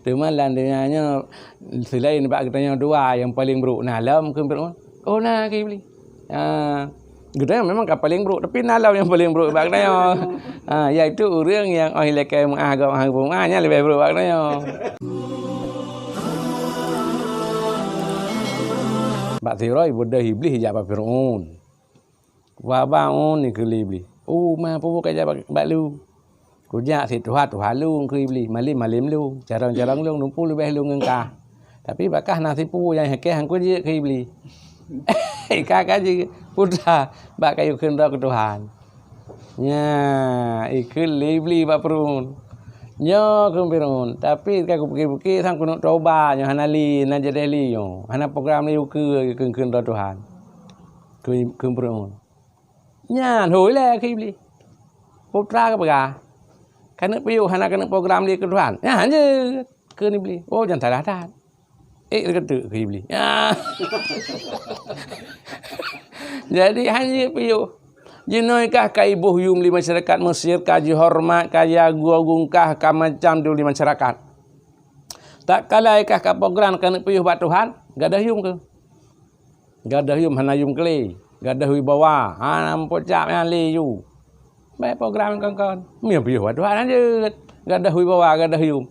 Malam dengannya selain bab katanya dua yang paling buruk nalam ke Fir'aun. Oh nah ke iblis. Kita memang paling buruk tapi nalam yang paling buruk bab katanya. Iaitu orang yang lekai mengagam hangnya lebih buruk bab katanya. Bak tirai bodoh iblis jawab Fir'aun. Wa ba'un ni ke iblis. Ma apa bukan jawab bak lu. Kujak si Tuhan lu ke iblis. Malim lu. Jarang-jarang lu numpu lebih lu ngengkah. Tapi bakah nasi pu yang hekeh hang kujik ke iblis. Kakak je putra bak kayu kendra ke Tuhan. Ikut iblis bak Fir'aun. Ke Fir'aun. Tapi aku pergi-pergi sang kuno coba yang hanali na jadi li yo. Hana program ni ke kendra Tuhan. Ke Fir'aun. Hoi le ke iblis. Putra ke berah. Kena piu hana kena program dia ke Tuhan. Je ke iblis. Jangan salah dah. Kata ke iblis. Jadi hanya piu. Jinoikah ka ibuh yum di masyarakat Mesir kaji hormat kaji agungkah ka macam dulu di masyarakat. Tak kalaikah ka program kena piu buat Tuhan. Gadah yum ke. Gadah yum hana yum keli. Gadah wibawa. Nampocak yang liu. Baik program kawan-kawan. Mia piu buat Tuhan aja. Gadah wibawa gadah yum.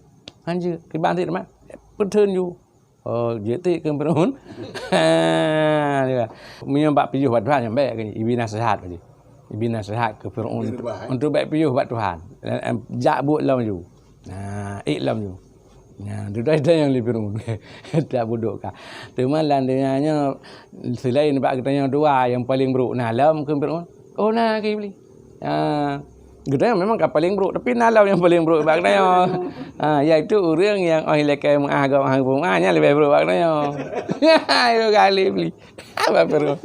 Anjir kibanti teman. Petun you. Jadi ke Fir'aun. Mia bak piu buat Tuhan yang baik ke ibi nasihat ke. Ibi nasihat ke Fir'aun untuk baik piu buat Tuhan. Jak but lam you. Lam you. Dudai yang li Fir'aun. Tak bodoh kah. Malam dengannya selain bab katanya dua yang paling buruk nalam ke Fir'aun. Oh nah ke iblis. Kita memang paling buruk tapi nalam yang paling buruk bab katanya. Iaitu orang yang lekai mengagam hangnya lebih buruk bab katanya. Itu kali iblis. Apa Fir'aun.